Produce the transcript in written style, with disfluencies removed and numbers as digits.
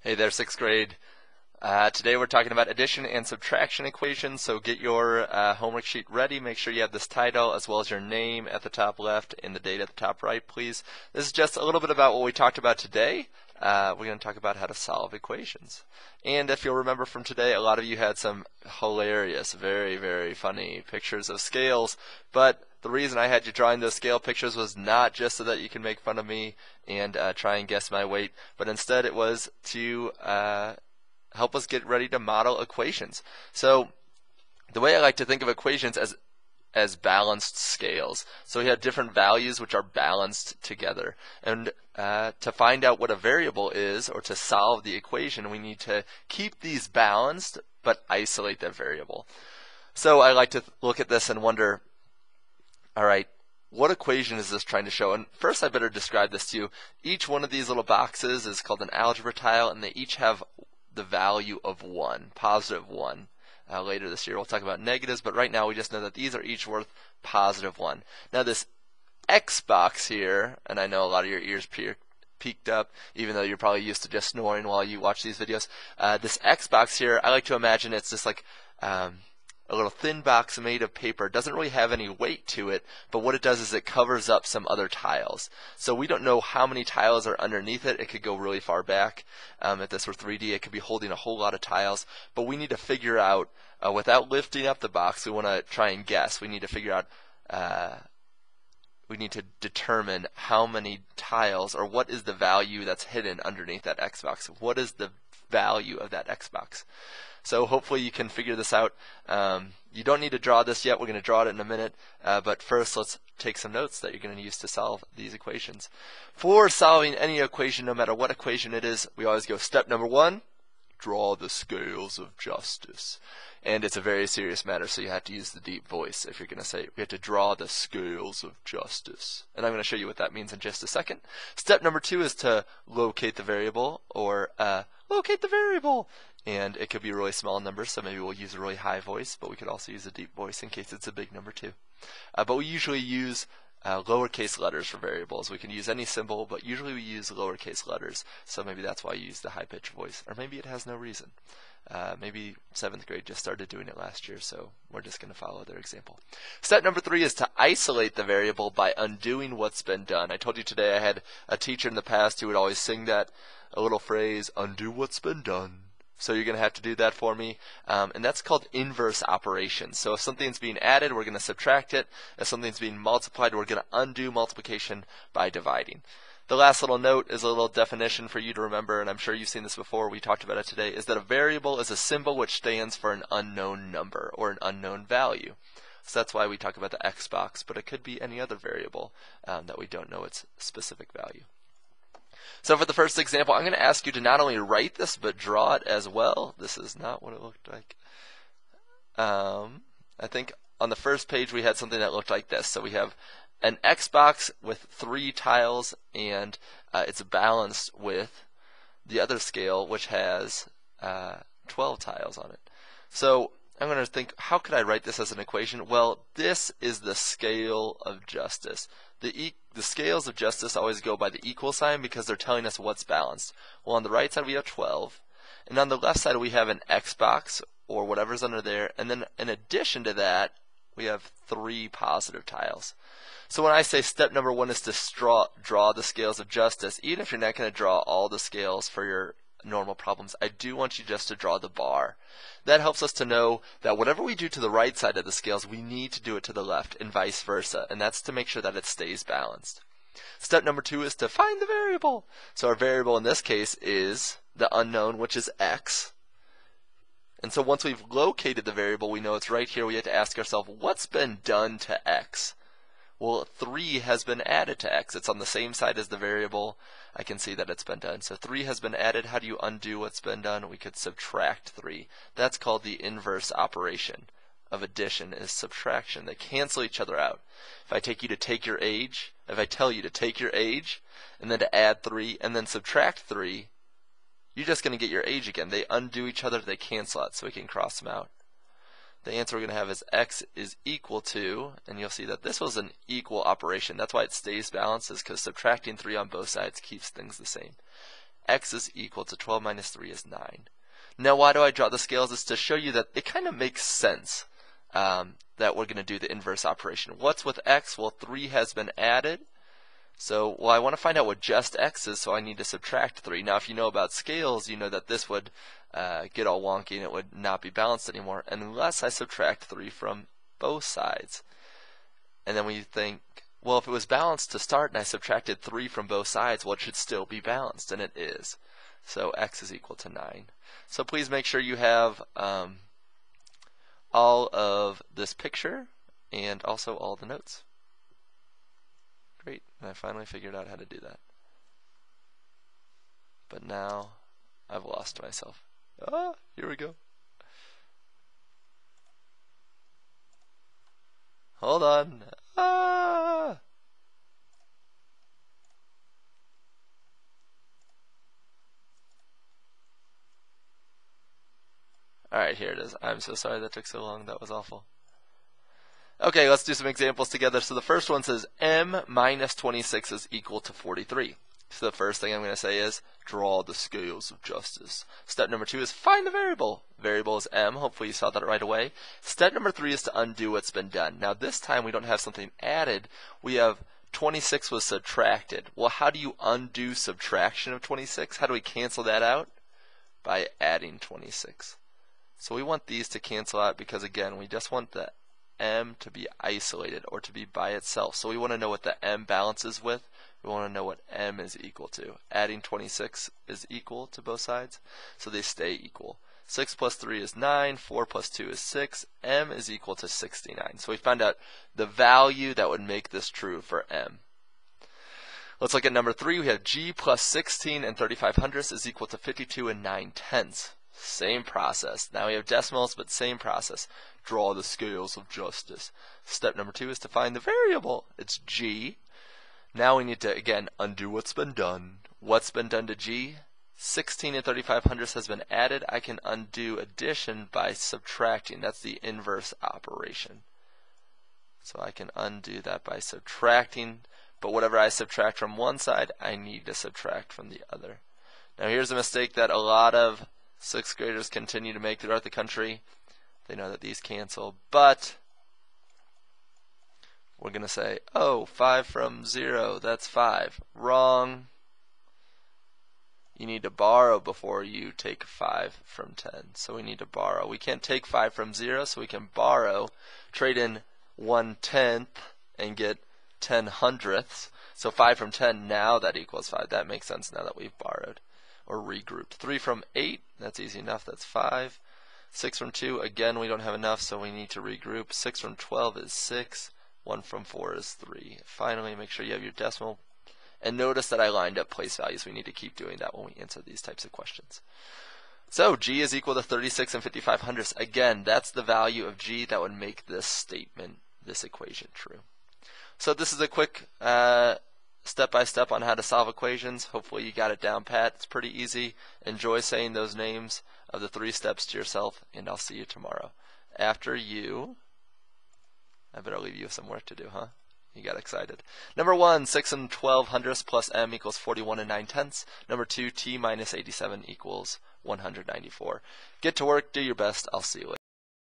Hey there, 6th grade. Today we're talking about addition and subtraction equations, so get your homework sheet ready. Make sure you have this title as well as your name at the top left and the date at the top right, please. This is just a little bit about what we talked about today. We're going to talk about how to solve equations. And if you'll remember from today, a lot of you had some hilarious, very, very funny pictures of scales, but the reason I had you drawing those scale pictures was not just so that you can make fun of me and try and guess my weight, but instead it was to help us get ready to model equations. So the way I like to think of equations as balanced scales. So we have different values which are balanced together. And to find out what a variable is, or to solve the equation, we need to keep these balanced but isolate that variable. So I like to look at this and wonder, all right, what equation is this trying to show? And first I better describe this to you. Each one of these little boxes is called an algebra tile, and they each have the value of 1, positive 1. Later this year we'll talk about negatives, but right now we just know that these are each worth positive 1. Now this X box here, and I know a lot of your ears peaked up, even though you're probably used to just snoring while you watch these videos. This X box here, I like to imagine it's just like a little thin box made of paper. It doesn't really have any weight to it, but what it does is it covers up some other tiles. So we don't know how many tiles are underneath it. It could go really far back. If this were 3D, it could be holding a whole lot of tiles, but we need to figure out, without lifting up the box, we want to try and guess. We need to figure out, we need to determine how many tiles, or what is the value that's hidden underneath that X box. What is the value of that X box? So hopefully you can figure this out. You don't need to draw this yet. We're going to draw it in a minute. But first, let's take some notes that you're going to use to solve these equations. For solving any equation, no matter what equation it is, we always go step number 1, draw the scales of justice. And it's a very serious matter, so you have to use the deep voice if you're going to say, we have to draw the scales of justice. And I'm going to show you what that means in just a second. Step number 2 is to locate the variable, or locate the variable. And it could be a really small number, so maybe we'll use a really high voice, but we could also use a deep voice in case it's a big number too. But we usually use lowercase letters for variables. We can use any symbol, but usually we use lowercase letters, so maybe that's why you use the high-pitched voice. Or maybe it has no reason. Maybe 7th grade just started doing it last year, so we're just going to follow their example. Step number 3 is to isolate the variable by undoing what's been done. I told you today I had a teacher in the past who would always sing that, a little phrase, undo what's been done. So you're going to have to do that for me, and that's called inverse operations. So if something's being added, we're going to subtract it. If something's being multiplied, we're going to undo multiplication by dividing. The last little note is a little definition for you to remember, and I'm sure you've seen this before. We talked about it today, is that a variable is a symbol which stands for an unknown number or an unknown value. So that's why we talk about the X box, but it could be any other variable that we don't know its specific value. So for the first example, I'm going to ask you to not only write this, but draw it as well. This is not what it looked like. I think on the first page we had something that looked like this. So we have an X box with 3 tiles, and it's balanced with the other scale, which has 12 tiles on it. So I'm going to think, how could I write this as an equation? Well, this is the scale of justice. The scales of justice always go by the equal sign because they're telling us what's balanced. Well, on the right side we have 12, and on the left side we have an X box, or whatever's under there, and then in addition to that, we have 3 positive tiles. So when I say step number 1 is to draw the scales of justice, even if you're not going to draw all the scales for your normal problems, I do want you just to draw the bar. That helps us to know that whatever we do to the right side of the scales, we need to do it to the left, and vice versa, and that's to make sure that it stays balanced. Step number 2 is to find the variable. So our variable in this case is the unknown, which is X. And so once we've located the variable, we know it's right here. We have to ask ourselves, what's been done to X? Well, 3 has been added to X. It's on the same side as the variable. I can see that it's been done. So 3 has been added. How do you undo what's been done? We could subtract 3. That's called the inverse operation of addition, is subtraction. They cancel each other out. If I tell you to take your age, and then to add 3, and then subtract 3, you're just going to get your age again. They undo each other. They cancel out, so we can cross them out. The answer we're going to have is X is equal to, and you'll see that this was an equal operation. That's why it stays balanced, is because subtracting 3 on both sides keeps things the same. x is equal to 12 minus 3 is 9. Now why do I draw the scales? It's to show you that it kind of makes sense that we're going to do the inverse operation. What's with x? Well, 3 has been added. So, well, I want to find out what just x is, so I need to subtract 3. Now, if you know about scales, you know that this would get all wonky and it would not be balanced anymore unless I subtract 3 from both sides. And then we think, well, if it was balanced to start and I subtracted 3 from both sides, well, it should still be balanced, and it is. So x is equal to 9. So please make sure you have all of this picture and also all the notes. Great, and I finally figured out how to do that. But now I've lost myself. Ah, here we go. Hold on. Ah! Alright, here it is. I'm so sorry that took so long. That was awful. Okay, let's do some examples together. So the first one says m minus 26 is equal to 43. So the first thing I'm going to say is draw the scales of justice. Step number 2 is find the variable. Variable is m. Hopefully you saw that right away. Step number 3 is to undo what's been done. Now this time we don't have something added. We have 26 was subtracted. Well, how do you undo subtraction of 26? How do we cancel that out? By adding 26. So we want these to cancel out because, again, we just want the m to be isolated or to be by itself. So we want to know what the m balances with. We want to know what m is equal to. Adding 26 is equal to both sides, so they stay equal. 6 plus 3 is 9, 4 plus 2 is 6, m is equal to 69. So we found out the value that would make this true for m. Let's look at number 3. We have g plus 16 and 35/100 is equal to 52 and 9/10. Same process. Now we have decimals, but same process. Draw the scales of justice. Step number 2 is to find the variable. It's g. Now we need to, again, undo what's been done. What's been done to g? 16 and 35/100 has been added. I can undo addition by subtracting. That's the inverse operation. So I can undo that by subtracting. But whatever I subtract from one side, I need to subtract from the other. Now here's a mistake that a lot of 6th graders continue to make throughout the country. They know that these cancel, but we're going to say, oh, 5 from 0, that's 5. Wrong. You need to borrow before you take 5 from 10. So we need to borrow. We can't take 5 from 0, so we can borrow, trade in 1/10 and get 10/100ths. So 5 from 10, now that equals 5. That makes sense now that we've borrowed or regrouped. 3 from 8, that's easy enough, that's 5. 6 from 2, again we don't have enough, so we need to regroup. 6 from 12 is 6. 1 from 4 is 3. Finally, make sure you have your decimal. And notice that I lined up place values. We need to keep doing that when we answer these types of questions. So g is equal to 36 and 55/100. Again, that's the value of g that would make this statement, this equation, true. So this is a quick step-by-step on how to solve equations. Hopefully you got it down pat. It's pretty easy. Enjoy saying those names of the 3 steps to yourself, and I'll see you tomorrow. After you, I better leave you with some work to do, huh? You got excited. Number 1, 6 and 12/100 plus m equals 41 and 9/10. Number 2, t minus 87 equals 194. Get to work, do your best. I'll see you later.